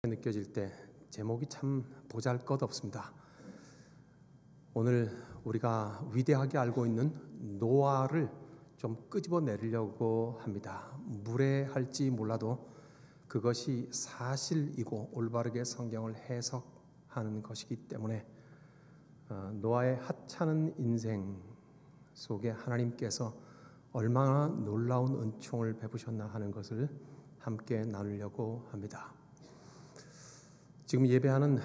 느껴질 때 제목이 참 보잘것없습니다. 오늘 우리가 위대하게 알고 있는 노아를 좀 끄집어 내려고 합니다. 무례할지 몰라도 그것이 사실이고 올바르게 성경을 해석하는 것이기 때문에 노아의 하찮은 인생 속에 하나님께서 얼마나 놀라운 은총을 베푸셨나 하는 것을 함께 나누려고 합니다. 지금 예배하는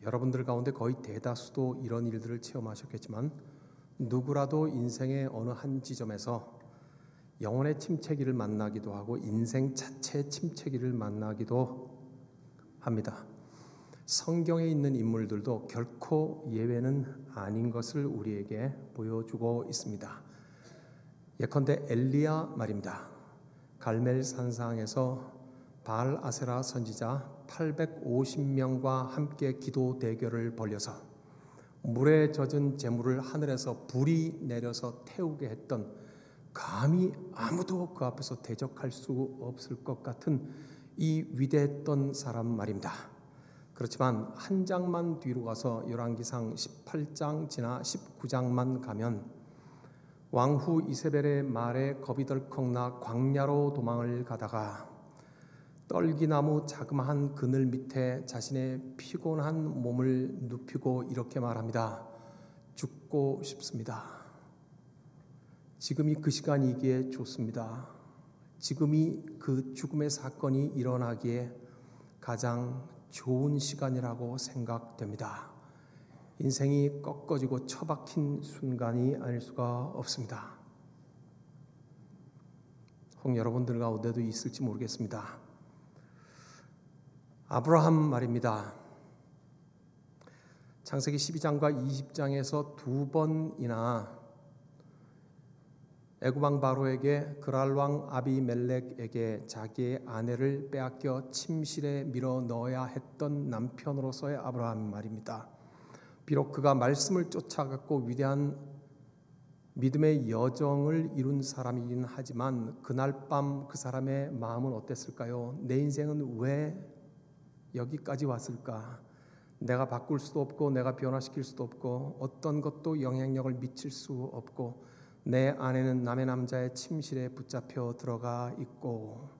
여러분들 가운데 거의 대다수도 이런 일들을 체험하셨겠지만 누구라도 인생의 어느 한 지점에서 영혼의 침체기를 만나기도 하고 인생 자체의 침체기를 만나기도 합니다. 성경에 있는 인물들도 결코 예외는 아닌 것을 우리에게 보여주고 있습니다. 예컨대 엘리야 말입니다. 갈멜 산상에서 바알 아세라 선지자 850명과 함께 기도 대결을 벌여서 물에 젖은 재물을 하늘에서 불이 내려서 태우게 했던, 감히 아무도 그 앞에서 대적할 수 없을 것 같은 이 위대했던 사람 말입니다. 그렇지만 한 장만 뒤로 가서 열왕기상 18장 지나 19장만 가면 왕후 이세벨의 말에 겁이 덜컥 나 광야로 도망을 가다가 떨기나무 자그마한 그늘 밑에 자신의 피곤한 몸을 눕히고 이렇게 말합니다. 죽고 싶습니다. 지금이 그 시간이기에 좋습니다. 지금이 그 죽음의 사건이 일어나기에 가장 좋은 시간이라고 생각됩니다. 인생이 꺾어지고 처박힌 순간이 아닐 수가 없습니다. 혹 여러분들 가운데도 있을지 모르겠습니다. 아브라함 말입니다. 창세기 12장과 20장에서 두 번이나 애굽 왕 바로에게 그랄 왕 아비멜렉에게 자기의 아내를 빼앗겨 침실에 밀어 넣어야 했던 남편으로서의 아브라함 말입니다. 비록 그가 말씀을 쫓아갔고 위대한 믿음의 여정을 이룬 사람이긴 하지만 그날 밤 그 사람의 마음은 어땠을까요? 내 인생은 왜 여기까지 왔을까? 내가 바꿀 수도 없고 내가 변화시킬 수도 없고 어떤 것도 영향력을 미칠 수 없고 내 아내는 남의 남자의 침실에 붙잡혀 들어가 있고,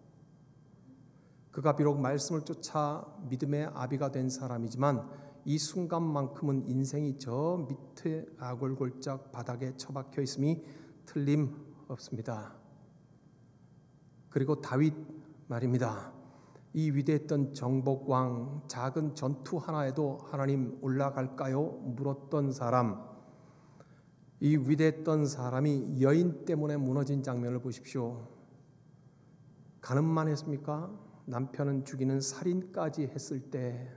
그가 비록 말씀을 쫓아 믿음의 아비가 된 사람이지만 이 순간만큼은 인생이 저 밑에 아골골짝 바닥에 처박혀 있음이 틀림없습니다. 그리고 다윗 말입니다. 이 위대했던 정복왕, 작은 전투 하나에도 하나님 올라갈까요? 물었던 사람, 이 위대했던 사람이 여인 때문에 무너진 장면을 보십시오. 가늠만 했습니까? 남편은 죽이는 살인까지 했을 때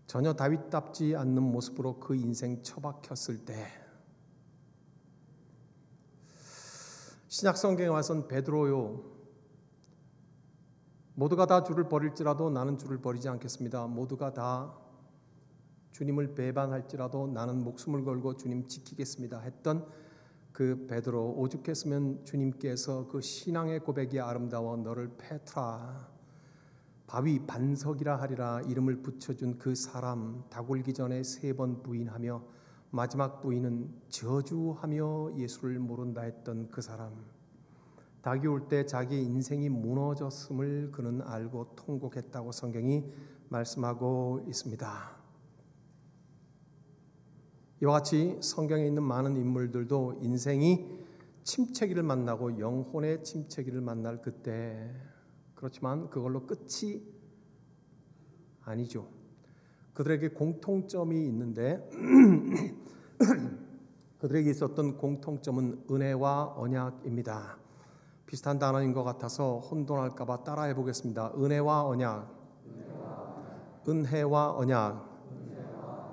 전혀 다윗답지 않는 모습으로 그 인생 처박혔을 때, 신약 성경에 와선 베드로요, 모두가 다 주를 버릴지라도 나는 주를 버리지 않겠습니다. 모두가 다 주님을 배반할지라도 나는 목숨을 걸고 주님 지키겠습니다 했던 그 베드로, 오죽했으면 주님께서 그 신앙의 고백이 아름다워 너를 페트라, 바위 반석이라 하리라 이름을 붙여준 그 사람, 닭 울기 전에 3번 부인하며 마지막 부인은 저주하며 예수를 모른다 했던 그 사람, 닭이 올 때 자기 인생이 무너졌음을 그는 알고 통곡했다고 성경이 말씀하고 있습니다. 이와 같이 성경에 있는 많은 인물들도 인생이 침체기를 만나고 영혼의 침체기를 만날 그때, 그렇지만 그걸로 끝이 아니죠. 그들에게 공통점이 있는데 그들에게 있었던 공통점은 은혜와 언약입니다. 비슷한 단어인 것 같아서 혼돈할까 봐 따라해 보겠습니다. 은혜와 언약, 은혜와 언약.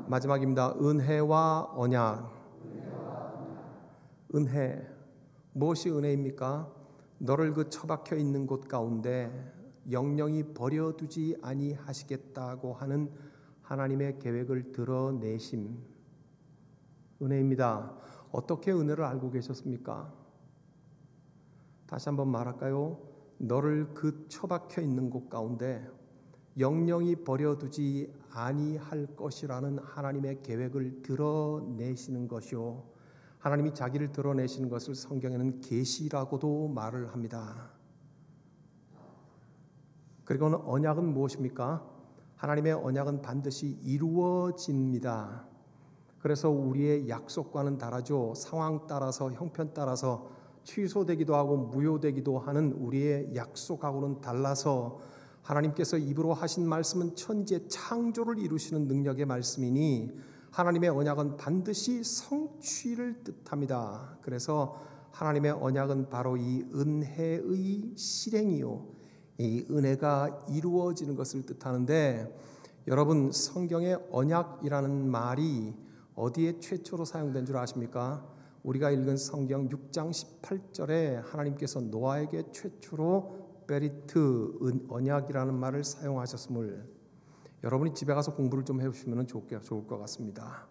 마지막입니다. 은혜와 언약. 은혜, 무엇이 은혜입니까? 너를 그 처박혀 있는 곳 가운데 영영이 버려두지 아니하시겠다고 하는 하나님의 계획을 드러내심, 은혜입니다. 어떻게 은혜를 알고 계셨습니까? 다시 한번 말할까요? 너를 그 처박혀 있는 곳 가운데 영영히 버려두지 아니할 것이라는 하나님의 계획을 드러내시는 것이요, 하나님이 자기를 드러내시는 것을 성경에는 계시라고도 말을 합니다. 그리고는 언약은 무엇입니까? 하나님의 언약은 반드시 이루어집니다. 그래서 우리의 약속과는 다르죠. 상황 따라서, 형편 따라서 취소되기도 하고 무효되기도 하는 우리의 약속하고는 달라서 하나님께서 입으로 하신 말씀은 천지의 창조를 이루시는 능력의 말씀이니 하나님의 언약은 반드시 성취를 뜻합니다. 그래서 하나님의 언약은 바로 이 은혜의 실행이요, 이 은혜가 이루어지는 것을 뜻하는데, 여러분, 성경의 언약이라는 말이 어디에 최초로 사용된 줄 아십니까? 우리가 읽은 성경 6장 18절에 하나님께서 노아에게 최초로 베리트, 언약이라는 말을 사용하셨음을 여러분이 집에 가서 공부를 좀 해보시면 좋을 것 같습니다.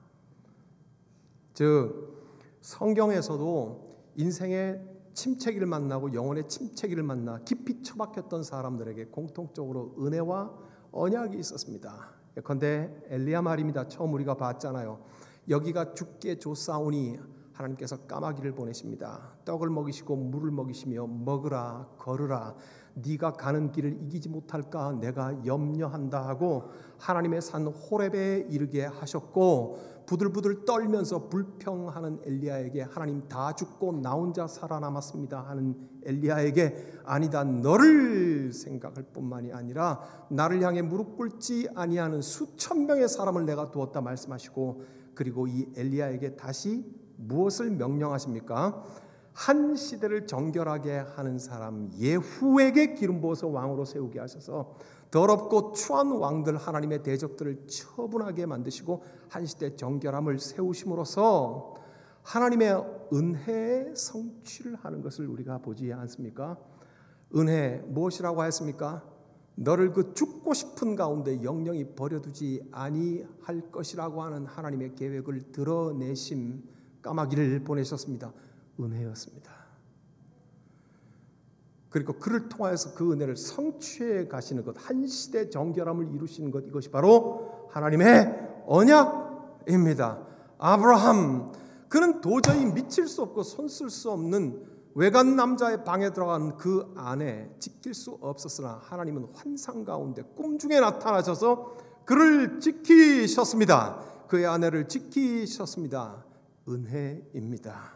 즉, 성경에서도 인생의 침체기를 만나고 영혼의 침체기를 만나 깊이 처박혔던 사람들에게 공통적으로 은혜와 언약이 있었습니다. 예컨대 엘리야 말입니다. 처음 우리가 봤잖아요. 여기가 죽게 줬사오니 하나님께서 까마귀를 보내십니다. 떡을 먹이시고 물을 먹이시며 먹으라 걸으라, 네가 가는 길을 이기지 못할까 내가 염려한다 하고 하나님의 산 호렙에 이르게 하셨고, 부들부들 떨면서 불평하는 엘리야에게 하나님 다 죽고 나 혼자 살아남았습니다 하는 엘리야에게 아니다, 너를 생각할 뿐만이 아니라 나를 향해 무릎 꿇지 아니하는 수천 명의 사람을 내가 두었다 말씀하시고, 그리고 이 엘리야에게 다시 무엇을 명령하십니까? 한 시대를 정결하게 하는 사람 예후에게 기름 부어서 왕으로 세우게 하셔서 더럽고 추한 왕들, 하나님의 대적들을 처분하게 만드시고 한 시대 정결함을 세우심으로써 하나님의 은혜의 성취를 하는 것을 우리가 보지 않습니까? 은혜 무엇이라고 하였습니까? 너를 그 죽고 싶은 가운데 영영히 버려두지 아니할 것이라고 하는 하나님의 계획을 드러내심, 까마귀를 보내셨습니다. 은혜였습니다. 그리고 그를 통하여서 그 은혜를 성취해 가시는 것, 한 시대 정결함을 이루시는 것, 이것이 바로 하나님의 언약입니다. 아브라함, 그는 도저히 미칠 수 없고 손쓸 수 없는 외간 남자의 방에 들어간 그 안에 지킬 수 없었으나 하나님은 환상 가운데 꿈 중에 나타나셔서 그를 지키셨습니다. 그의 아내를 지키셨습니다. 은혜입니다.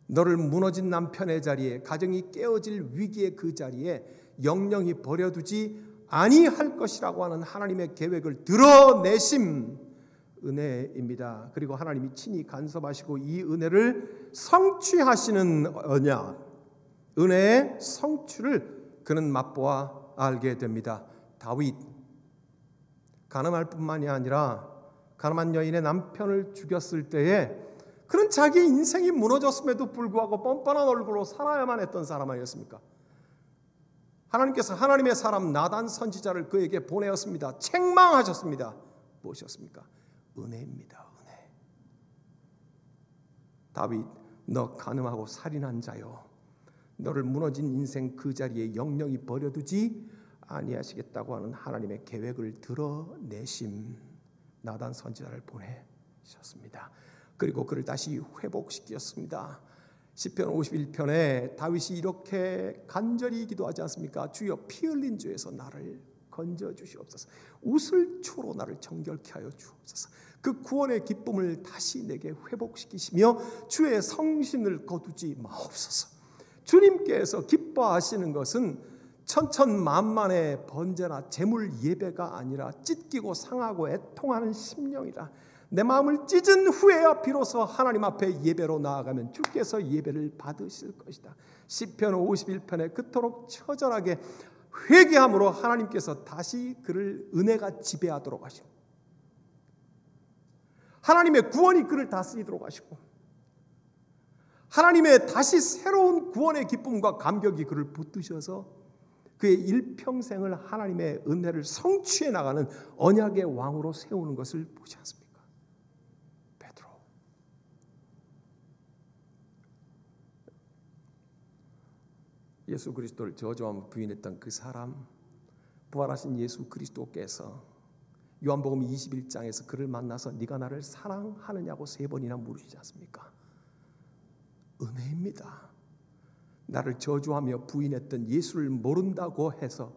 너를 무너진 남편의 자리에, 가정이 깨어질 위기의 그 자리에 영영히 버려두지 아니할 것이라고 하는 하나님의 계획을 드러내심, 은혜입니다. 그리고 하나님이 친히 간섭하시고 이 은혜를 성취하시는 언약, 은혜의 성취를 그는 맛보아 알게 됩니다. 다윗, 가늠할 뿐만이 아니라 가늠한 여인의 남편을 죽였을 때에 그는 자기 인생이 무너졌음에도 불구하고 뻔뻔한 얼굴로 살아야만 했던 사람 아니었습니까? 하나님께서 하나님의 사람 나단 선지자를 그에게 보내었습니다. 책망하셨습니다. 무엇이었습니까? 은혜입니다. 은혜. 다윗, 너 간음하고 살인한 자요, 너를 무너진 인생 그 자리에 영영히 버려두지 아니하시겠다고 하는 하나님의 계획을 드러내심, 나단 선지자를 보내셨습니다. 그리고 그를 다시 회복시켰습니다. 시편 51편에 다윗이 이렇게 간절히 기도하지 않습니까? 주여, 피 흘린 죄에서 나를 건져 주시옵소서. 우슬초로 나를 정결케 하여 주옵소서. 그 구원의 기쁨을 다시 내게 회복시키시며 주의 성신을 거두지 마옵소서. 주님께서 기뻐하시는 것은 천천만만의 번제나 제물 예배가 아니라 찢기고 상하고 애통하는 심령이라. 내 마음을 찢은 후에야 비로소 하나님 앞에 예배로 나아가면 주께서 예배를 받으실 것이다. 시편 51편에 그토록 처절하게 회개함으로 하나님께서 다시 그를 은혜가 지배하도록 하시고, 하나님의 구원이 그를 다스리도록 하시고, 하나님의 다시 새로운 구원의 기쁨과 감격이 그를 붙드셔서 그의 일평생을 하나님의 은혜를 성취해 나가는 언약의 왕으로 세우는 것을 보지 않습니까? 베드로, 예수 그리스도를 저주하며 부인했던 그 사람, 부활하신 예수 그리스도께서 요한복음 21장에서 그를 만나서 네가 나를 사랑하느냐고 3번이나 물으시지 않습니까? 은혜입니다. 나를 저주하며 부인했던 예수를 모른다고 해서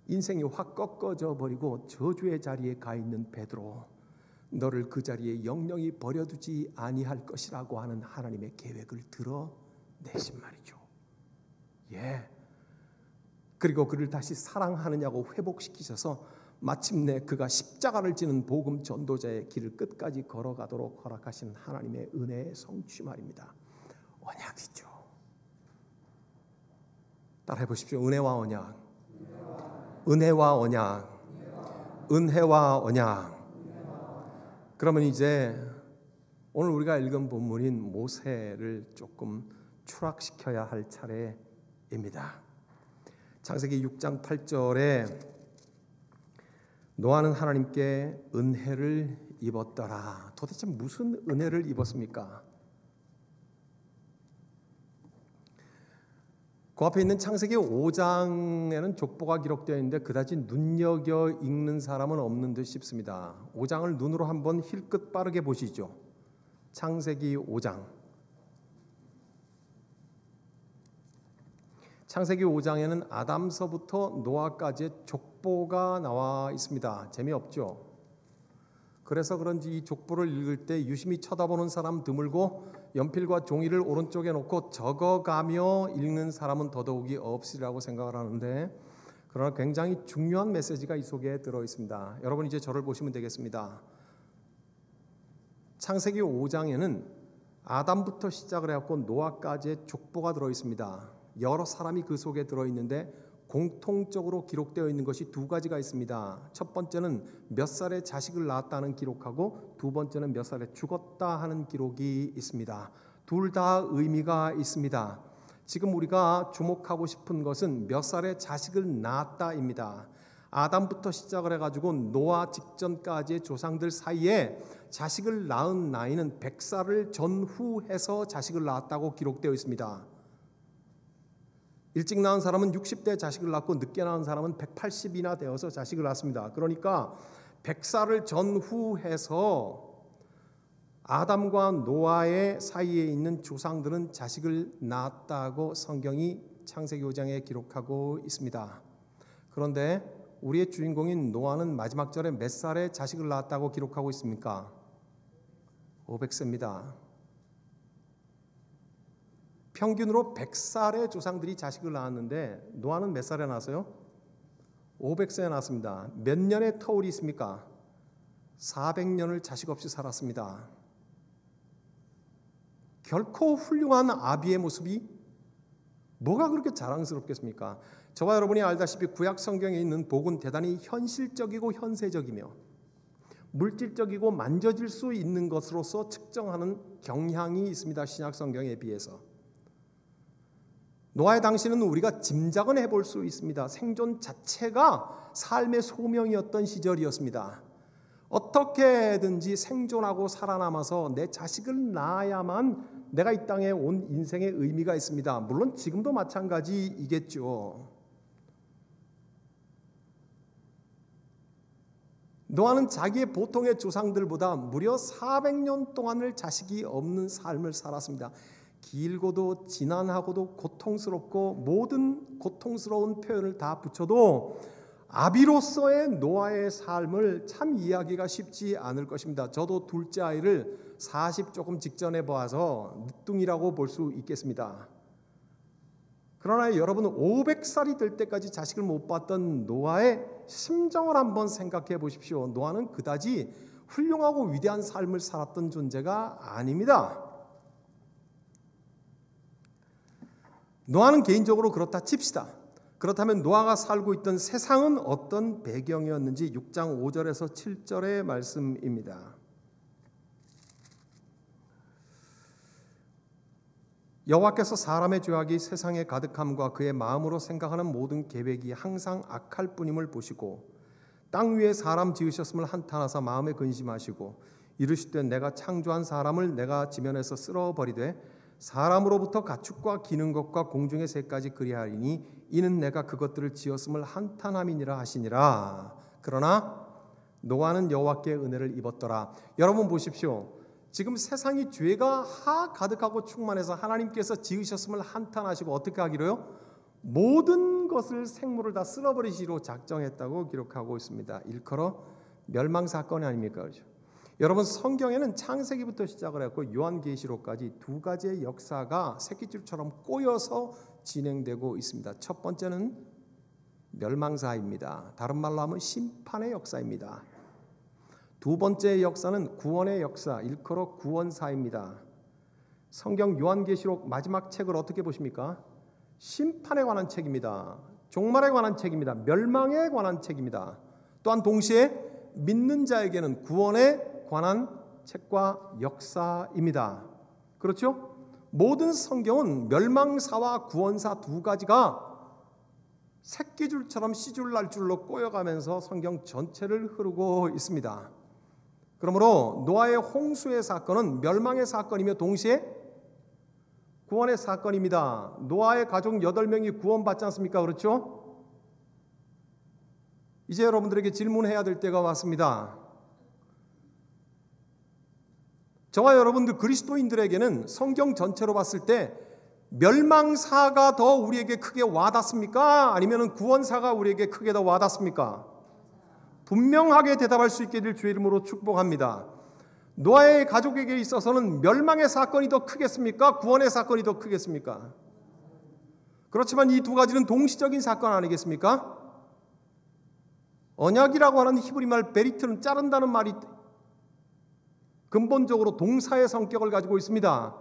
인생이 확 꺾어져 버리고 저주의 자리에 가 있는 베드로, 너를 그 자리에 영영히 버려두지 아니할 것이라고 하는 하나님의 계획을 드러내신 말이죠. 예. 그리고 그를 다시 사랑하느냐고 회복시키셔서 마침내 그가 십자가를 지는 복음 전도자의 길을 끝까지 걸어가도록 허락하신 하나님의 은혜의 성취 말입니다. 언약이죠. 따라해 보십시오. 은혜와 언약. 은혜와 언약. 은혜와 언약. 그러면 이제 오늘 우리가 읽은 본문인 모세를 조금 추락시켜야 할 차례입니다. 창세기 6장 8절에 노아는 하나님께 은혜를 입었더라. 도대체 무슨 은혜를 입었습니까? 그 앞에 있는 창세기 5장에는 족보가 기록되어 있는데 그다지 눈여겨 읽는 사람은 없는 듯 싶습니다. 5장을 눈으로 한번 힐끗 빠르게 보시죠. 창세기 5장. 창세기 5장에는 아담서부터 노아까지의 족보가 나와 있습니다. 재미없죠? 그래서 그런지 이 족보를 읽을 때 유심히 쳐다보는 사람 드물고 연필과 종이를 오른쪽에 놓고 적어가며 읽는 사람은 더더욱이 없으리라고 생각을 하는데, 그러나 굉장히 중요한 메시지가 이 속에 들어있습니다. 여러분 이제 저를 보시면 되겠습니다. 창세기 5장에는 아담부터 시작을 해갖고 노아까지의 족보가 들어있습니다. 여러 사람이 그 속에 들어있는데 공통적으로 기록되어 있는 것이 2가지가 있습니다. 첫 번째는 몇 살에 자식을 낳았다는 기록하고 두 번째는 몇 살에 죽었다 하는 기록이 있습니다. 둘 다 의미가 있습니다. 지금 우리가 주목하고 싶은 것은 몇 살에 자식을 낳았다입니다. 아담부터 시작을 해가지고 노아 직전까지의 조상들 사이에 자식을 낳은 나이는 100살을 전후해서 자식을 낳았다고 기록되어 있습니다. 일찍 낳은 사람은 60대 자식을 낳고 늦게 낳은 사람은 180이나 되어서 자식을 낳습니다. 그러니까 100살을 전후해서 아담과 노아의 사이에 있는 조상들은 자식을 낳았다고 성경이 창세기 5장에 기록하고 있습니다. 그런데 우리의 주인공인 노아는 마지막 절에 몇 살에 자식을 낳았다고 기록하고 있습니까? 500세입니다. 평균으로 100살의 조상들이 자식을 낳았는데 노아는 몇 살에 낳았어요? 500세에 낳았습니다. 몇 년의 터울이 있습니까? 400년을 자식 없이 살았습니다. 결코 훌륭한 아비의 모습이 뭐가 그렇게 자랑스럽겠습니까? 저와 여러분이 알다시피 구약 성경에 있는 복은 대단히 현실적이고 현세적이며 물질적이고 만져질 수 있는 것으로서 측정하는 경향이 있습니다. 신약 성경에 비해서. 노아의 당시는 우리가 짐작은 해볼 수 있습니다. 생존 자체가 삶의 소명이었던 시절이었습니다. 어떻게든지 생존하고 살아남아서 내 자식을 낳아야만 내가 이 땅에 온 인생의 의미가 있습니다. 물론 지금도 마찬가지이겠죠. 노아는 자기의 보통의 조상들보다 무려 400년 동안을 자식이 없는 삶을 살았습니다. 길고도 지난하고도 고통스럽고 모든 고통스러운 표현을 다 붙여도 아비로서의 노아의 삶을 참 이해하기가 쉽지 않을 것입니다. 저도 둘째 아이를 40 조금 직전에 봐서 늦둥이라고 볼 수 있겠습니다. 그러나 여러분 500살이 될 때까지 자식을 못 봤던 노아의 심정을 한번 생각해 보십시오. 노아는 그다지 훌륭하고 위대한 삶을 살았던 존재가 아닙니다. 노아는 개인적으로 그렇다 칩시다. 그렇다면 노아가 살고 있던 세상은 어떤 배경이었는지 6장 5절에서 7절의 말씀입니다. 여호와께서 사람의 죄악이 세상에 가득함과 그의 마음으로 생각하는 모든 계획이 항상 악할 뿐임을 보시고 땅 위에 사람 지으셨음을 한탄하사 마음에 근심하시고 이르시되 내가 창조한 사람을 내가 지면에서 쓸어버리되 사람으로부터 가축과 기는 것과 공중의 새까지 그리하리니 이는 내가 그것들을 지었음을 한탄함이니라 하시니라. 그러나 노아는 여호와께 은혜를 입었더라. 여러분 보십시오. 지금 세상이 죄가 가득하고 충만해서 하나님께서 지으셨음을 한탄하시고 어떻게 하기로요? 모든 것을 생물을 다 쓸어버리시기로 작정했다고 기록하고 있습니다. 일컬어 멸망사건이 아닙니까? 그렇죠? 여러분 성경에는 창세기부터 시작을 했고 요한계시록까지 두 가지의 역사가 새끼줄처럼 꼬여서 진행되고 있습니다. 첫 번째는 멸망사입니다. 다른 말로 하면 심판의 역사입니다. 두 번째 역사는 구원의 역사, 일컬어 구원사입니다. 성경 요한계시록 마지막 책을 어떻게 보십니까? 심판에 관한 책입니다. 종말에 관한 책입니다. 멸망에 관한 책입니다. 또한 동시에 믿는 자에게는 구원에 관한 책과 역사입니다. 그렇죠? 모든 성경은 멸망사와 구원사 두 가지가 새끼줄처럼 씨줄날줄로 꼬여가면서 성경 전체를 흐르고 있습니다. 그러므로 노아의 홍수의 사건은 멸망의 사건이며 동시에 구원의 사건입니다. 노아의 가족 8명이 구원받지 않습니까? 그렇죠? 이제 여러분들에게 질문해야 될 때가 왔습니다. 저와 여러분들 그리스도인들에게는 성경 전체로 봤을 때 멸망사가 더 우리에게 크게 와닿습니까? 아니면 구원사가 우리에게 크게 더 와닿습니까? 분명하게 대답할 수 있게 될 주의 이름으로 축복합니다. 노아의 가족에게 있어서는 멸망의 사건이 더 크겠습니까? 구원의 사건이 더 크겠습니까? 그렇지만 이 두 가지는 동시적인 사건 아니겠습니까? 언약이라고 하는 히브리 말 베리트는 자른다는 말이 근본적으로 동사의 성격을 가지고 있습니다.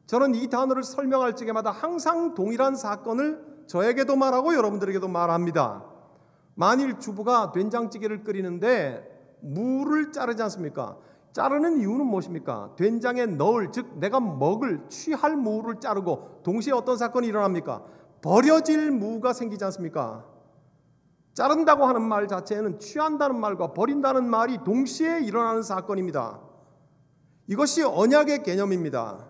저는 이 단어를 설명할 적에마다 항상 동일한 사건을 저에게도 말하고 여러분들에게도 말합니다. 만일 주부가 된장찌개를 끓이는데 무를 자르지 않습니까? 자르는 이유는 무엇입니까? 된장에 넣을, 즉 내가 먹을, 취할 무를 자르고 동시에 어떤 사건이 일어납니까? 버려질 무가 생기지 않습니까? 자른다고 하는 말 자체는 취한다는 말과 버린다는 말이 동시에 일어나는 사건입니다. 이것이 언약의 개념입니다.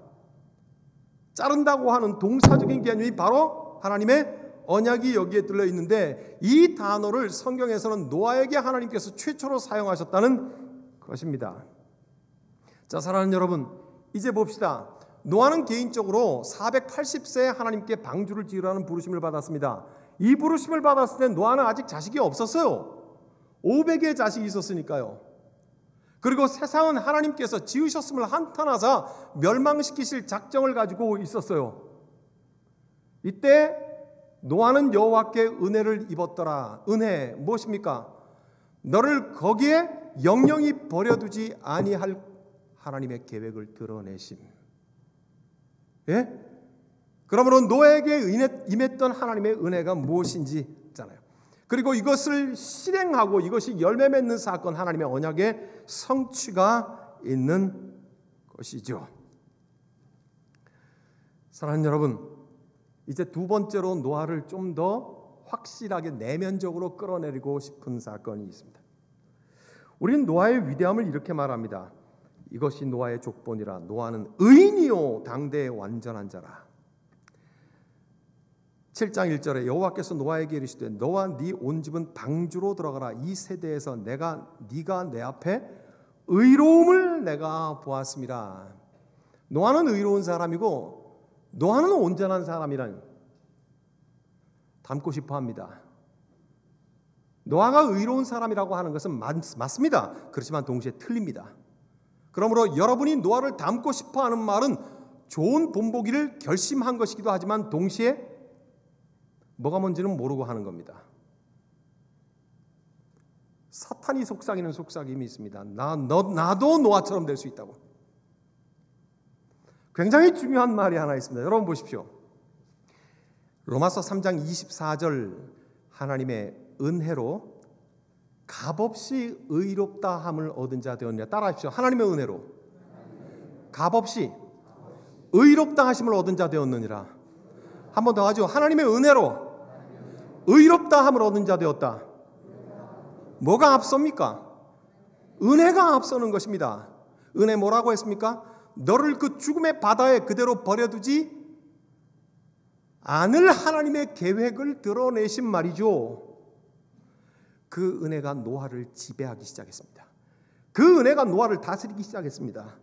자른다고 하는 동사적인 개념이 바로 하나님의 언약이 여기에 들려있는데 이 단어를 성경에서는 노아에게 하나님께서 최초로 사용하셨다는 것입니다. 자, 사랑하는 여러분, 이제 봅시다. 노아는 개인적으로 480세에 하나님께 방주를 지으라는 부르심을 받았습니다. 이 부르심을 받았을 때 노아는 아직 자식이 없었어요. 500의 자식이 있었으니까요. 그리고 세상은 하나님께서 지으셨음을 한탄하사 멸망시키실 작정을 가지고 있었어요. 이때 노아는 여호와께 은혜를 입었더라. 은혜 무엇입니까? 너를 거기에 영영히 버려두지 아니할 하나님의 계획을 드러내심. 예? 그러므로 노아에게 임했던 하나님의 은혜가 무엇인지 있잖아요. 그리고 이것을 실행하고 이것이 열매 맺는 사건, 하나님의 언약의 성취가 있는 것이죠. 사랑하는 여러분, 이제 두 번째로 노아를 좀 더 확실하게 내면적으로 끌어내리고 싶은 사건이 있습니다. 우리는 노아의 위대함을 이렇게 말합니다. 이것이 노아의 족본이라. 노아는 의인이요 당대의 완전한 자라. 7장 1절에 여호와께서 노아에게 이르시되 너와 네 온 집은 방주로 들어가라. 이 세대에서 네가 내 앞에 의로움을 내가 보았습니다. 노아는 의로운 사람이고 노아는 온전한 사람이란 닮고 싶어 합니다. 노아가 의로운 사람이라고 하는 것은 맞습니다. 그렇지만 동시에 틀립니다. 그러므로 여러분이 노아를 닮고 싶어 하는 말은 좋은 본보기를 결심한 것이기도 하지만 동시에 뭐가 뭔지는 모르고 하는 겁니다. 사탄이 속삭이는 속삭임이 있습니다. 나도 노아처럼 될 수 있다고. 굉장히 중요한 말이 하나 있습니다. 여러분 보십시오. 로마서 3장 24절 하나님의 은혜로 값없이 의롭다함을 얻은 자 되었느냐. 따라하십시오. 하나님의 은혜로 값없이 의롭다 하심을 얻은 자 되었느니라. 한 번 더 하죠. 하나님의 은혜로 의롭다함을 얻은 자 되었다. 뭐가 앞섭니까? 은혜가 앞서는 것입니다. 은혜 뭐라고 했습니까? 너를 그 죽음의 바다에 그대로 버려두지 않을 하나님의 계획을 드러내신 말이죠. 그 은혜가 노아를 지배하기 시작했습니다. 그 은혜가 노아를 다스리기 시작했습니다.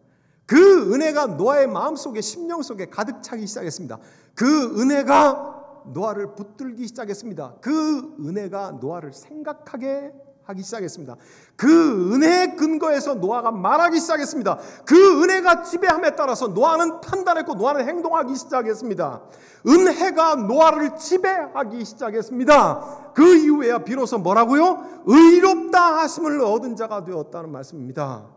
그 은혜가 노아의 마음속에 심령 속에 가득 차기 시작했습니다. 그 은혜가 노아를 붙들기 시작했습니다. 그 은혜가 노아를 생각하게 하기 시작했습니다. 그 은혜의 근거에서 노아가 말하기 시작했습니다. 그 은혜가 지배함에 따라서 노아는 판단했고 노아는 행동하기 시작했습니다. 은혜가 노아를 지배하기 시작했습니다. 그 이후에야 비로소 뭐라고요? 의롭다 하심을 얻은 자가 되었다는 말씀입니다.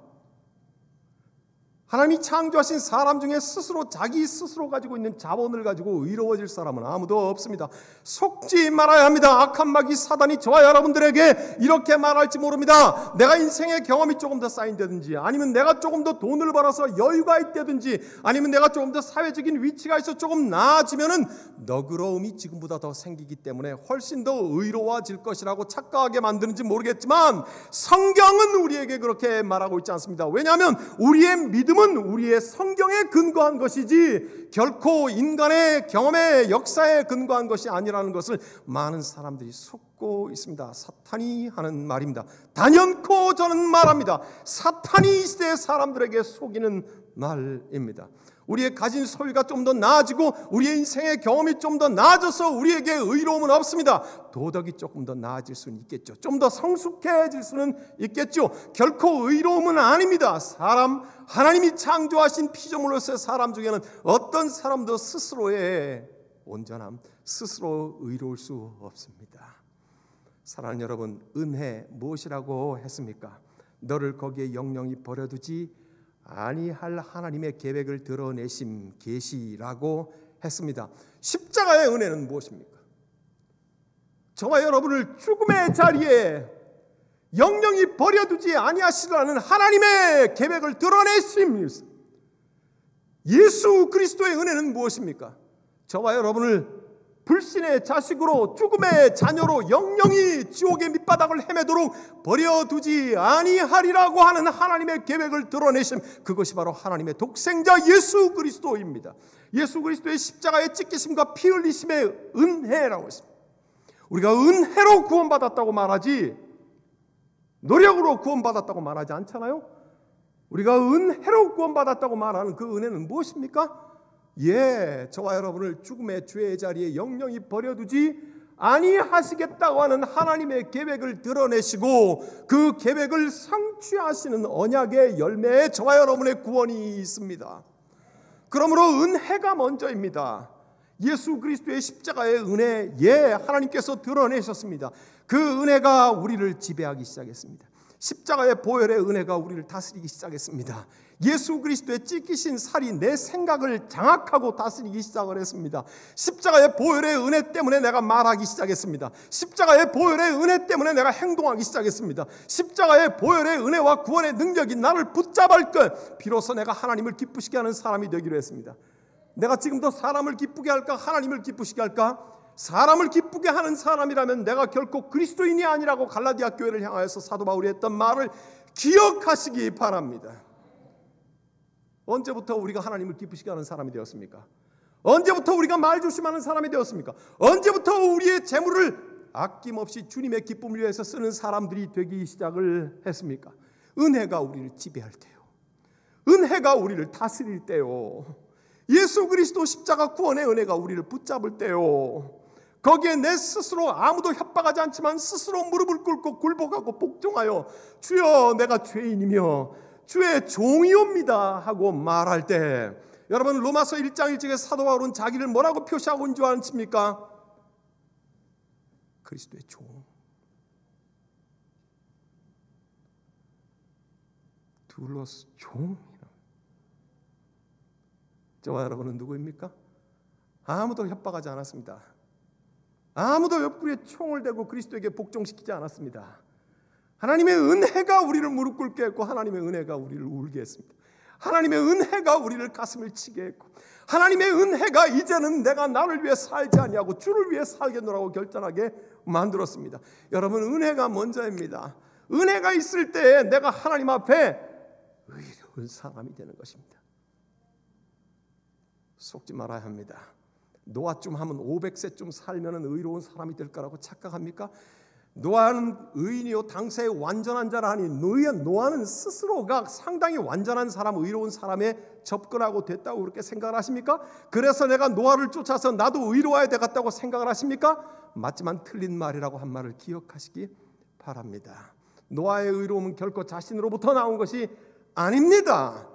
하나님이 창조하신 사람 중에 스스로 자기 스스로 가지고 있는 자본을 가지고 의로워질 사람은 아무도 없습니다. 속지 말아야 합니다. 악한 마귀 사단이 저와 여러분들에게 이렇게 말할지 모릅니다. 내가 인생의 경험이 조금 더 쌓인다든지, 아니면 내가 조금 더 돈을 벌어서 여유가 있다든지, 아니면 내가 조금 더 사회적인 위치가 있어 조금 나아지면은 너그러움이 지금보다 더 생기기 때문에 훨씬 더 의로워질 것이라고 착각하게 만드는지 모르겠지만 성경은 우리에게 그렇게 말하고 있지 않습니다. 왜냐하면 우리의 믿음 우리의 성경에 근거한 것이지 결코 인간의 경험의 역사에 근거한 것이 아니라는 것을 많은 사람들이 속고 있습니다. 사탄이 하는 말입니다. 단연코 저는 말합니다. 사탄이 이 시대의 사람들에게 속이는 말입니다. 우리의 가진 소유가 좀 더 나아지고 우리의 인생의 경험이 좀 더 나아져서 우리에게 의로움은 없습니다. 도덕이 조금 더 나아질 수는 있겠죠. 좀 더 성숙해질 수는 있겠죠. 결코 의로움은 아닙니다. 하나님이 창조하신 피조물로서의 사람 중에는 어떤 사람도 스스로의 온전함, 스스로 의로울 수 없습니다. 사랑하는 여러분, 은혜 무엇이라고 했습니까? 너를 거기에 영영히 버려두지 아니할 하나님의 계획을 드러내심 계시라고 했습니다. 십자가의 은혜는 무엇입니까? 저와 여러분을 죽음의 자리에 영영히 버려두지 아니하시라는 하나님의 계획을 드러내심. 예수 그리스도의 은혜는 무엇입니까? 저와 여러분을 불신의 자식으로 죽음의 자녀로 영영히 지옥의 밑바닥을 헤매도록 버려두지 아니하리라고 하는 하나님의 계획을 드러내심, 그것이 바로 하나님의 독생자 예수 그리스도입니다. 예수 그리스도의 십자가의 찢기심과 피 흘리심의 은혜라고 했습니다. 우리가 은혜로 구원받았다고 말하지 노력으로 구원받았다고 말하지 않잖아요. 우리가 은혜로 구원받았다고 말하는 그 은혜는 무엇입니까? 저와 여러분을 죽음의 죄의 자리에 영영히 버려두지 아니하시겠다고 하는 하나님의 계획을 드러내시고 그 계획을 성취하시는 언약의 열매에 저와 여러분의 구원이 있습니다. 그러므로 은혜가 먼저입니다. 예수 그리스도의 십자가의 은혜, 하나님께서 드러내셨습니다. 그 은혜가 우리를 지배하기 시작했습니다. 십자가의 보혈의 은혜가 우리를 다스리기 시작했습니다. 예수 그리스도의 찢기신 살이 내 생각을 장악하고 다스리기 시작을 했습니다. 십자가의 보혈의 은혜 때문에 내가 말하기 시작했습니다. 십자가의 보혈의 은혜 때문에 내가 행동하기 시작했습니다. 십자가의 보혈의 은혜와 구원의 능력이 나를 붙잡을 것, 비로소 내가 하나님을 기쁘시게 하는 사람이 되기로 했습니다. 내가 지금도 사람을 기쁘게 할까, 하나님을 기쁘시게 할까? 사람을 기쁘게 하는 사람이라면 내가 결코 그리스도인이 아니라고 갈라디아 교회를 향하여서 사도 바울이 했던 말을 기억하시기 바랍니다. 언제부터 우리가 하나님을 기쁘시게 하는 사람이 되었습니까? 언제부터 우리가 말 조심하는 사람이 되었습니까? 언제부터 우리의 재물을 아낌없이 주님의 기쁨을 위해서 쓰는 사람들이 되기 시작을 했습니까? 은혜가 우리를 지배할 때요, 은혜가 우리를 다스릴 때요, 예수 그리스도 십자가 구원의 은혜가 우리를 붙잡을 때요, 거기에 내 스스로 아무도 협박하지 않지만 스스로 무릎을 꿇고 굴복하고 복종하여 주여 내가 죄인이며 주의 종이옵니다 하고 말할 때, 여러분 로마서 1장 1절에 사도 바울은 자기를 뭐라고 표시하고 있는 줄 아십니까? 그리스도의 종. 둘러스 종. 저와 여러분은 누구입니까? 아무도 협박하지 않았습니다. 아무도 옆구리에 총을 대고 그리스도에게 복종시키지 않았습니다. 하나님의 은혜가 우리를 무릎 꿇게 했고 하나님의 은혜가 우리를 울게 했습니다. 하나님의 은혜가 우리를 가슴을 치게 했고 하나님의 은혜가 이제는 내가 나를 위해 살지 아니하고 주를 위해 살겠노라고 결단하게 만들었습니다. 여러분, 은혜가 먼저입니다. 은혜가 있을 때 내가 하나님 앞에 의로운 사람이 되는 것입니다. 속지 말아야 합니다. 노아쯤 하면 500세쯤 살면 의로운 사람이 될 거라고 착각합니까? 노아는 의인이요 당세의 완전한 자라 하니 노아는 스스로가 상당히 완전한 사람, 의로운 사람에 접근하고 됐다고 그렇게 생각을 하십니까? 그래서 내가 노아를 쫓아서 나도 의로워야 되겠다고 생각을 하십니까? 맞지만 틀린 말이라고 한 말을 기억하시기 바랍니다. 노아의 의로움은 결코 자신으로부터 나온 것이 아닙니다.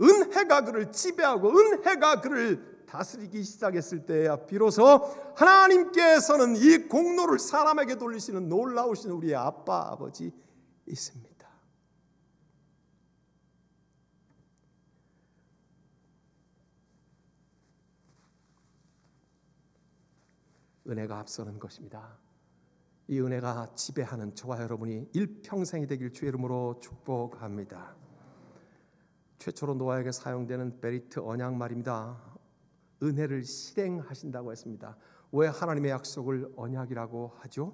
은혜가 그를 지배하고 은혜가 그를 다스리기 시작했을 때야 비로소 하나님께서는 이 공로를 사람에게 돌리시는 놀라우신 우리의 아빠 아버지 있습니다. 은혜가 앞서는 것입니다. 이 은혜가 지배하는 저와 여러분이 일평생이 되길 주의 이름으로 축복합니다. 최초로 노아에게 사용되는 베리트 언약 말입니다. 은혜를 실행하신다고 했습니다. 왜 하나님의 약속을 언약이라고 하죠?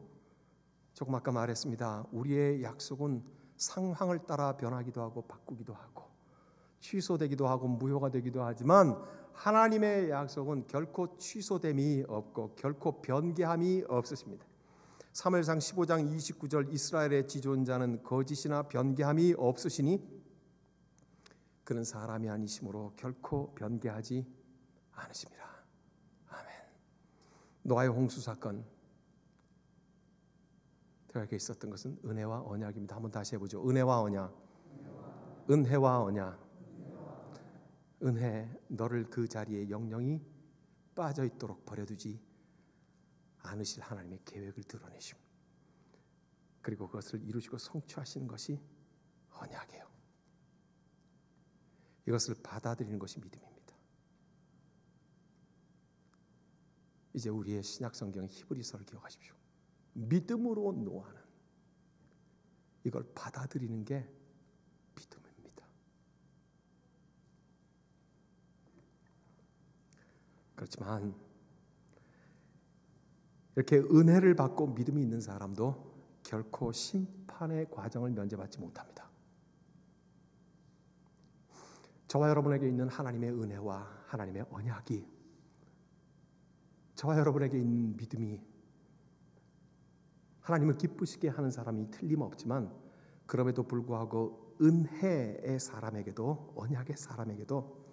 조금 아까 말했습니다. 우리의 약속은 상황을 따라 변하기도 하고 바꾸기도 하고 취소되기도 하고 무효가 되기도 하지만 하나님의 약속은 결코 취소됨이 없고 결코 변개함이 없으십니다. 사무엘상 15장 29절 이스라엘의 지존자는 거짓이나 변개함이 없으시니 그는 사람이 아니심으로 결코 변개하지 않으십니다. 아멘. 노아의 홍수 사건 그에게 있었던 것은 은혜와 언약입니다. 한번 다시 해보죠. 은혜와 언약. 은혜와 언약. 은혜, 너를 그 자리에 영영이 빠져 있도록 버려두지 않으실 하나님의 계획을 드러내심. 그리고 그것을 이루시고 성취하시는 것이 언약이에요. 이것을 받아들이는 것이 믿음입니다. 이제 우리의 신약 성경 히브리서를 기억하십시오. 믿음으로 노하는 이걸 받아들이는 게 믿음입니다. 그렇지만 이렇게 은혜를 받고 믿음이 있는 사람도 결코 심판의 과정을 면제받지 못합니다. 저와 여러분에게 있는 하나님의 은혜와 하나님의 언약이 저와 여러분에게 있는 믿음이 하나님을 기쁘시게 하는 사람이 틀림없지만 그럼에도 불구하고 은혜의 사람에게도 언약의 사람에게도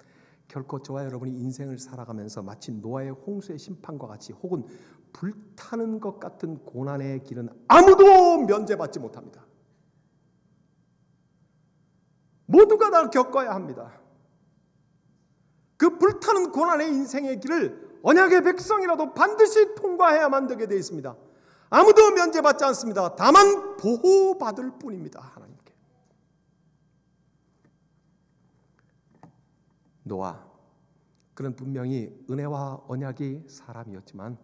결코 저와 여러분이 인생을 살아가면서 마치 노아의 홍수의 심판과 같이 혹은 불타는 것 같은 고난의 길은 아무도 면제받지 못합니다. 모두가 다 겪어야 합니다. 그 불타는 고난의 인생의 길을 언약의 백성이라도 반드시 통과해야만 되게 되어 있습니다. 아무도 면제받지 않습니다. 다만 보호받을 뿐입니다. 하나님께. 노아, 그는 분명히 은혜와 언약이 사람이었지만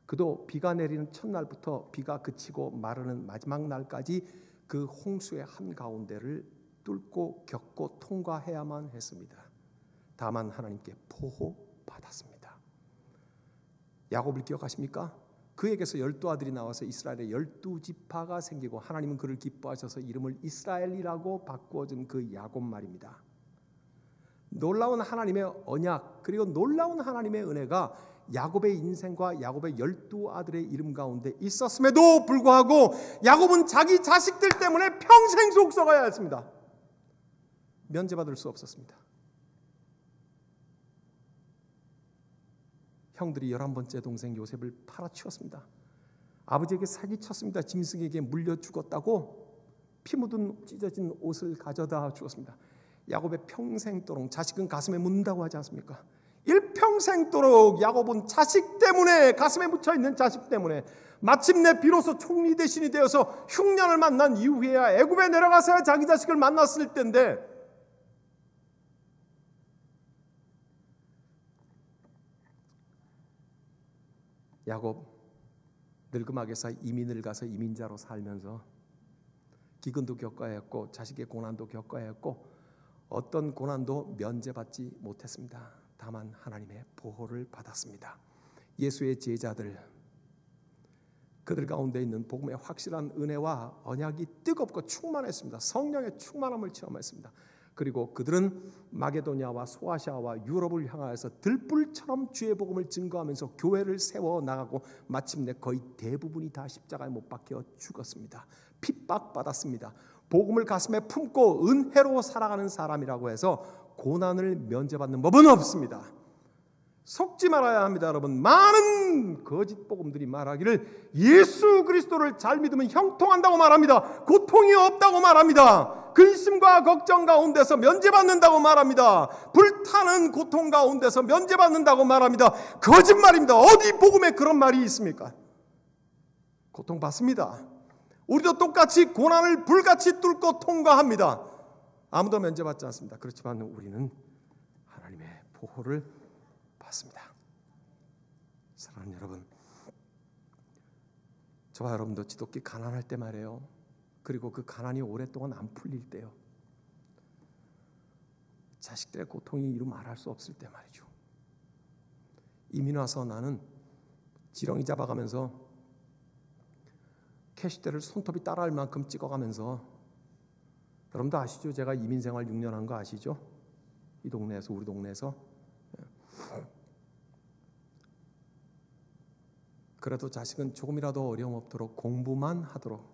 그도 비가 내리는 첫날부터 비가 그치고 마르는 마지막 날까지 그 홍수의 한가운데를 뚫고 겪고 통과해야만 했습니다. 다만 하나님께 보호받았습니다. 야곱을 기억하십니까? 그에게서 12아들이 나와서 이스라엘의 12지파가 생기고 하나님은 그를 기뻐하셔서 이름을 이스라엘이라고 바꾸어준 그 야곱 말입니다. 놀라운 하나님의 언약 그리고 놀라운 하나님의 은혜가 야곱의 인생과 야곱의 12아들의 이름 가운데 있었음에도 불구하고 야곱은 자기 자식들 때문에 평생 속썩어야 했습니다. 면제받을 수 없었습니다. 형들이 11번째 동생 요셉을 팔아치웠습니다. 아버지에게 사기쳤습니다. 짐승에게 물려 죽었다고 피 묻은 찢어진 옷을 가져다 주었습니다. 야곱의 평생도록 자식은 가슴에 묻는다고 하지 않습니까? 일평생도록 야곱은 자식 때문에 가슴에 묻혀있는 자식 때문에 마침내 비로소 총리 대신이 되어서 흉년을 만난 이후에야 애굽에 내려가서야 자기 자식을 만났을 때인데 야곱 늙음악에서 이민을 가서 이민자로 살면서 기근도 겪어야 했고 자식의 고난도 겪어야 했고 어떤 고난도 면제받지 못했습니다. 다만 하나님의 보호를 받았습니다. 예수의 제자들 그들 가운데 있는 복음의 확실한 은혜와 언약이 뜨겁고 충만했습니다. 성령의 충만함을 체험했습니다. 그리고 그들은 마게도냐와 소아시아와 유럽을 향하여서 들불처럼 주의 복음을 증거하면서 교회를 세워 나가고 마침내 거의 대부분이 다 십자가에 못 박혀 죽었습니다. 핍박받았습니다. 복음을 가슴에 품고 은혜로 살아가는 사람이라고 해서 고난을 면제받는 법은 없습니다. 속지 말아야 합니다. 여러분, 많은 거짓 복음들이 말하기를 예수 그리스도를 잘 믿으면 형통한다고 말합니다. 고통이 없다고 말합니다. 근심과 걱정 가운데서 면제받는다고 말합니다. 불타는 고통 가운데서 면제받는다고 말합니다. 거짓말입니다. 어디 복음에 그런 말이 있습니까? 고통받습니다. 우리도 똑같이 고난을 불같이 뚫고 통과합니다. 아무도 면제받지 않습니다. 그렇지만 우리는 하나님의 보호를 받습니다. 사랑하는 여러분, 저와 여러분도 지독히 가난할 때 말이에요. 그리고 그 가난이 오랫동안 안 풀릴 때요. 자식들의 고통이 이루 말할 수 없을 때 말이죠. 이민 와서 나는 지렁이 잡아가면서 캐시대를 손톱이 따라할 만큼 찍어가면서, 여러분도 아시죠? 제가 이민 생활 6년 한 거 아시죠? 이 동네에서, 우리 동네에서. 그래도 자식은 조금이라도 어려움 없도록 공부만 하도록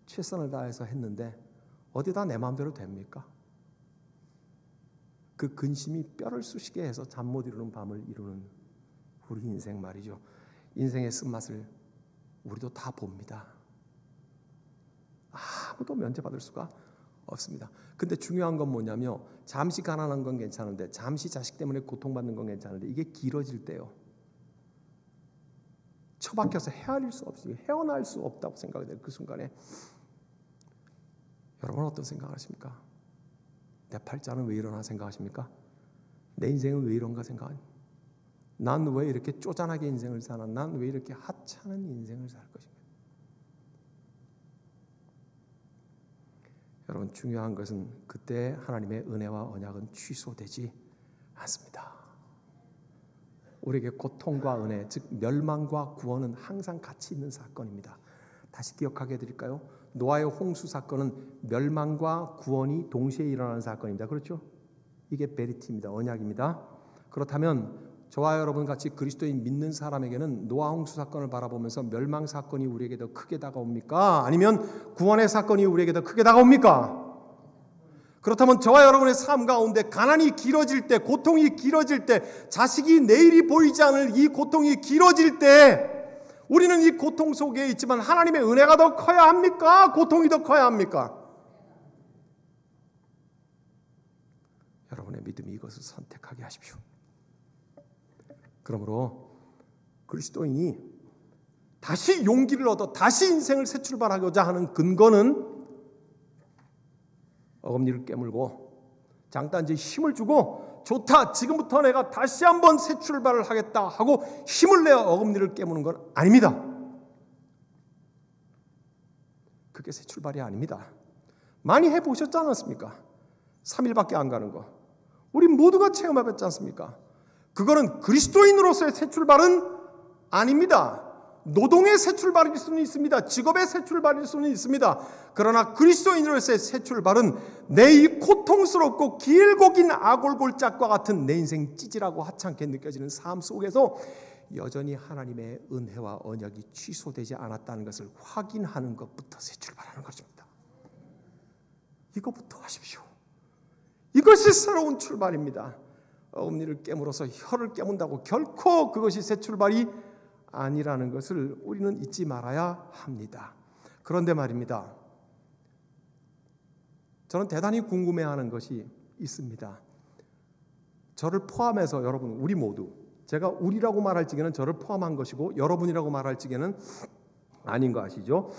최선을 다해서 했는데 어디다 내 마음대로 됩니까? 그 근심이 뼈를 쑤시게 해서 잠 못 이루는 밤을 이루는 우리 인생 말이죠. 인생의 쓴맛을 우리도 다 봅니다. 아무도 면제받을 수가 없습니다. 근데 중요한 건 뭐냐면, 잠시 가난한 건 괜찮은데, 잠시 자식 때문에 고통받는 건 괜찮은데, 이게 길어질 때요, 처박혀서 헤아릴 수 없이 헤어날 수 없다고 생각이 돼요. 그 순간에 여러분은 어떤 생각하십니까? 내 팔자는 왜 이러나 생각하십니까? 내 인생은 왜 이런가 생각하십니까? 난 왜 이렇게 쪼잔하게 인생을 사나? 난 왜 이렇게 하찮은 인생을 살 것인가? 여러분, 중요한 것은 그때 하나님의 은혜와 언약은 취소되지 않습니다. 우리에게 고통과 은혜, 즉 멸망과 구원은 항상 같이 있는 사건입니다. 다시 기억하게 해드릴까요? 노아의 홍수 사건은 멸망과 구원이 동시에 일어나는 사건입니다. 그렇죠? 이게 베리티입니다. 언약입니다. 그렇다면 저와 여러분 같이 그리스도인 믿는 사람에게는 노아 홍수 사건을 바라보면서 멸망 사건이 우리에게 더 크게 다가옵니까? 아니면 구원의 사건이 우리에게 더 크게 다가옵니까? 그렇다면 저와 여러분의 삶 가운데 가난이 길어질 때, 고통이 길어질 때, 자식이 내일이 보이지 않을 이 고통이 길어질 때, 우리는 이 고통 속에 있지만 하나님의 은혜가 더 커야 합니까? 고통이 더 커야 합니까? 여러분의 믿음이 이것을 선택하게 하십시오. 그러므로 그리스도인이 다시 용기를 얻어 다시 인생을 새 출발하고자 하는 근거는 어금니를 깨물고 장단지에 힘을 주고, 좋다, 지금부터 내가 다시 한번 새 출발을 하겠다 하고 힘을 내어 어금니를 깨무는 건 아닙니다. 그게 새 출발이 아닙니다. 많이 해보셨지 않았습니까? 3일밖에 안 가는 거 우리 모두가 체험해봤지 않습니까? 그거는 그리스도인으로서의 새 출발은 아닙니다. 노동의 새 출발일 수는 있습니다. 직업의 새 출발일 수는 있습니다. 그러나 그리스도인으로서의 새 출발은 내 이 고통스럽고 길고 긴 아골골짝과 같은 내 인생 찌질하고 하찮게 느껴지는 삶 속에서 여전히 하나님의 은혜와 언약이 취소되지 않았다는 것을 확인하는 것부터 새 출발하는 것입니다. 이것부터 하십시오. 이것이 새로운 출발입니다. 어금니를 깨물어서 혀를 깨문다고 결코 그것이 새 출발이 아니라는 것을 우리는 잊지 말아야 합니다. 그런데 말입니다, 저는 대단히 궁금해하는 것이 있습니다. 저를 포함해서 여러분, 우리 모두, 제가 우리라고 말할 적에는 저를 포함한 것이고 여러분이라고 말할 적에는 아닌 거 아시죠?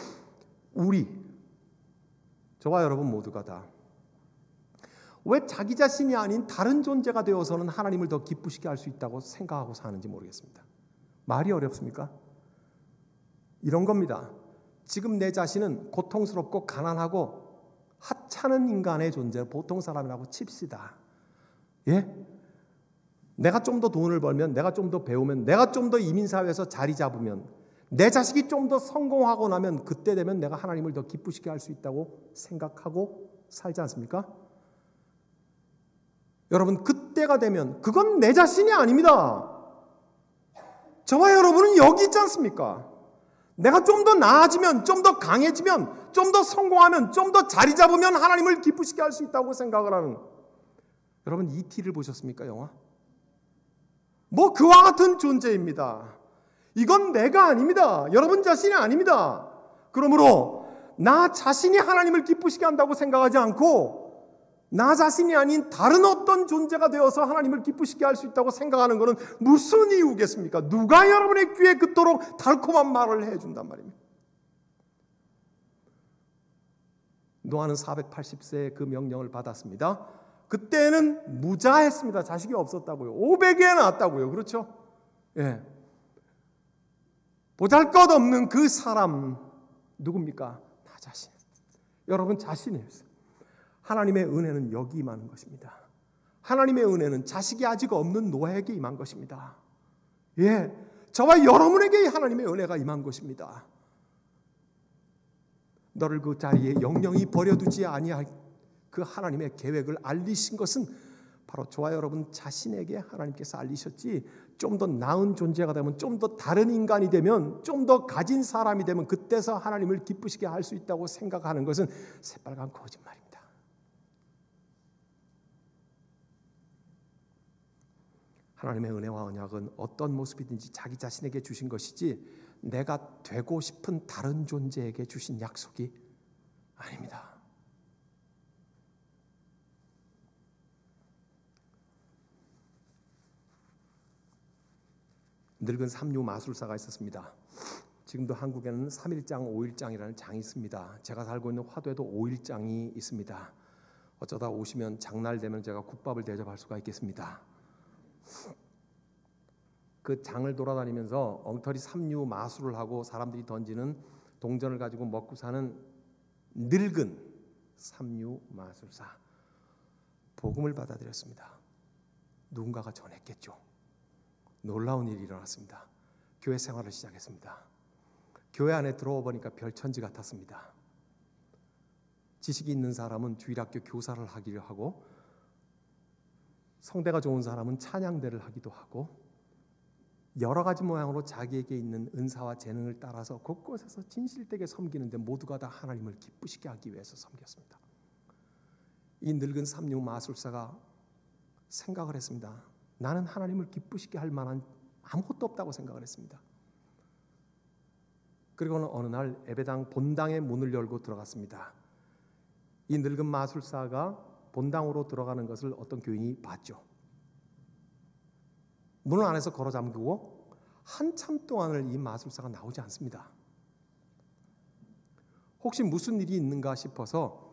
우리, 저와 여러분 모두가 다 왜 자기 자신이 아닌 다른 존재가 되어서는 하나님을 더 기쁘시게 할 수 있다고 생각하고 사는지 모르겠습니다. 말이 어렵습니까? 이런 겁니다. 지금 내 자신은 고통스럽고 가난하고 하찮은 인간의 존재, 보통 사람이라고 칩시다. 예? 내가 좀 더 돈을 벌면, 내가 좀 더 배우면, 내가 좀 더 이민사회에서 자리 잡으면, 내 자식이 좀 더 성공하고 나면 그때 되면 내가 하나님을 더 기쁘시게 할 수 있다고 생각하고 살지 않습니까? 여러분, 그때가 되면 그건 내 자신이 아닙니다. 저와 여러분은 여기 있지 않습니까? 내가 좀 더 나아지면, 좀 더 강해지면, 좀 더 성공하면, 좀 더 자리 잡으면 하나님을 기쁘시게 할 수 있다고 생각을 하는, 여러분 E.T.를 보셨습니까? 영화? 뭐 그와 같은 존재입니다. 이건 내가 아닙니다. 여러분 자신이 아닙니다. 그러므로 나 자신이 하나님을 기쁘시게 한다고 생각하지 않고 나 자신이 아닌 다른 어떤 존재가 되어서 하나님을 기쁘시게 할 수 있다고 생각하는 것은 무슨 이유겠습니까? 누가 여러분의 귀에 그토록 달콤한 말을 해준단 말입니다. 노아는 480세에 그 명령을 받았습니다. 그때는 무자했습니다. 자식이 없었다고요. 500에 낳았다고요. 그렇죠? 예. 보잘것없는 그 사람 누굽니까? 나 자신. 여러분 자신이에요. 하나님의 은혜는 여기 임하는 것입니다. 하나님의 은혜는 자식이 아직 없는 노아에게 임한 것입니다. 예, 저와 여러분에게 하나님의 은혜가 임한 것입니다. 너를 그 자리에 영영히 버려두지 아니할 그 하나님의 계획을 알리신 것은 바로 저와 여러분 자신에게 하나님께서 알리셨지, 좀 더 나은 존재가 되면, 좀 더 다른 인간이 되면, 좀 더 가진 사람이 되면 그때서 하나님을 기쁘시게 할 수 있다고 생각하는 것은 새빨간 거짓말입니다. 하나님의 은혜와 언약은 어떤 모습이든지 자기 자신에게 주신 것이지 내가 되고 싶은 다른 존재에게 주신 약속이 아닙니다. 늙은 삼류 마술사가 있었습니다. 지금도 한국에는 3일장, 5일장이라는 장이 있습니다. 제가 살고 있는 화도에도 5일장이 있습니다. 어쩌다 오시면 장날 되면 제가 국밥을 대접할 수가 있겠습니다. 그 장을 돌아다니면서 엉터리 삼류 마술을 하고 사람들이 던지는 동전을 가지고 먹고 사는 늙은 삼류 마술사, 복음을 받아들였습니다. 누군가가 전했겠죠. 놀라운 일이 일어났습니다. 교회 생활을 시작했습니다. 교회 안에 들어와 보니까 별천지 같았습니다. 지식이 있는 사람은 주일학교 교사를 하기로 하고, 성대가 좋은 사람은 찬양대를 하기도 하고, 여러 가지 모양으로 자기에게 있는 은사와 재능을 따라서 곳곳에서 진실되게 섬기는데 모두가 다 하나님을 기쁘시게 하기 위해서 섬겼습니다. 이 늙은 삼류 마술사가 생각을 했습니다. 나는 하나님을 기쁘시게 할 만한 아무것도 없다고 생각을 했습니다. 그리고는 어느 날 예배당 본당의 문을 열고 들어갔습니다. 이 늙은 마술사가 본당으로 들어가는 것을 어떤 교인이 봤죠. 문을 안에서 걸어 잠그고 한참 동안을 이 마술사가 나오지 않습니다. 혹시 무슨 일이 있는가 싶어서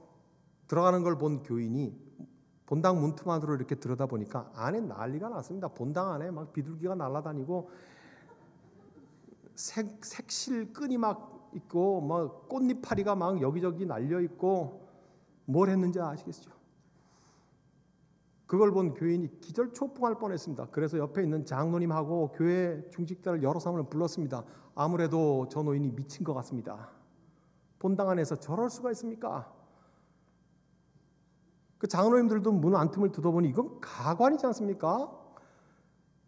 들어가는 걸 본 교인이 본당 문틈 안으로 이렇게 들여다보니까 안에 난리가 났습니다. 본당 안에 막 비둘기가 날아다니고 색실 끈이 막 있고 막 꽃잎파리가 막 여기저기 날려 있고, 뭘 했는지 아시겠죠? 그걸 본 교인이 기절초풍할 뻔했습니다. 그래서 옆에 있는 장로님하고 교회 중직자를 여러 사람을 불렀습니다. 아무래도 저 노인이 미친 것 같습니다. 본당 안에서 저럴 수가 있습니까? 그 장로님들도 문 안틈을 두어보니 이건 가관이지 않습니까?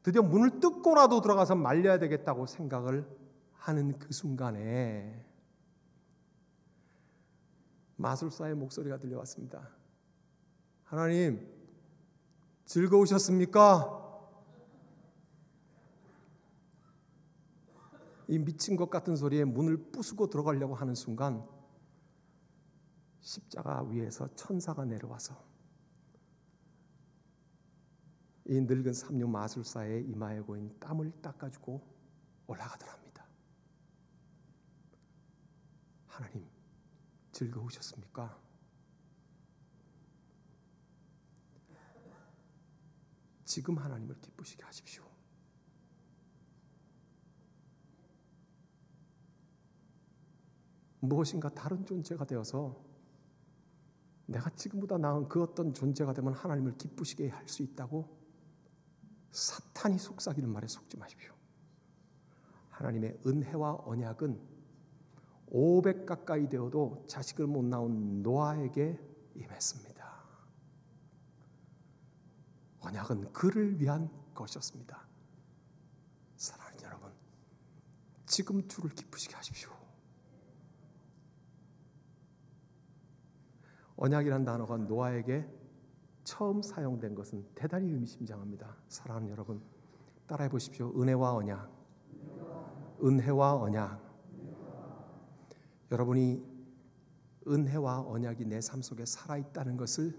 드디어 문을 뜯고라도 들어가서 말려야 되겠다고 생각을 하는 그 순간에 마술사의 목소리가 들려왔습니다. 하나님, 즐거우셨습니까? 이 미친 것 같은 소리에 문을 부수고 들어가려고 하는 순간 십자가 위에서 천사가 내려와서 이 늙은 삼류 마술사의 이마에 고인 땀을 닦아주고 올라가더랍니다. 하나님, 즐거우셨습니까? 지금 하나님을 기쁘시게 하십시오. 무엇인가 다른 존재가 되어서 내가 지금보다 나은 그 어떤 존재가 되면 하나님을 기쁘시게 할 수 있다고 사탄이 속삭이는 말에 속지 마십시오. 하나님의 은혜와 언약은 500 가까이 되어도 자식을 못 낳은 노아에게 임했습니다. 언약은 그를 위한 것이었습니다. 사랑하는 여러분, 지금 주를 기쁘시게 하십시오. 언약이라는 단어가 노아에게 처음 사용된 것은 대단히 의미심장합니다. 사랑하는 여러분, 따라해 보십시오. 은혜와 언약, 은혜와 언약. 여러분이 은혜와 언약이 내 삶 속에 살아있다는 것을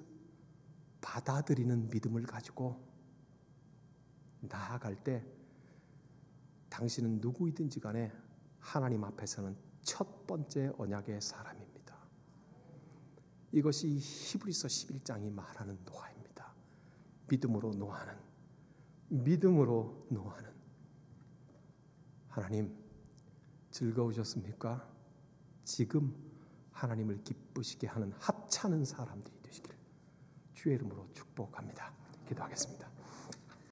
받아들이는 믿음을 가지고 나아갈 때 당신은 누구이든지 간에 하나님 앞에서는 첫 번째 언약의 사람입니다. 이것이 히브리서 11장이 말하는 노아입니다. 믿음으로 노아는, 믿음으로 노아는. 하나님, 즐거우셨습니까? 지금 하나님을 기쁘시게 하는 합차는 사람들이 되시기를 주의 이름으로 축복합니다. 기도하겠습니다.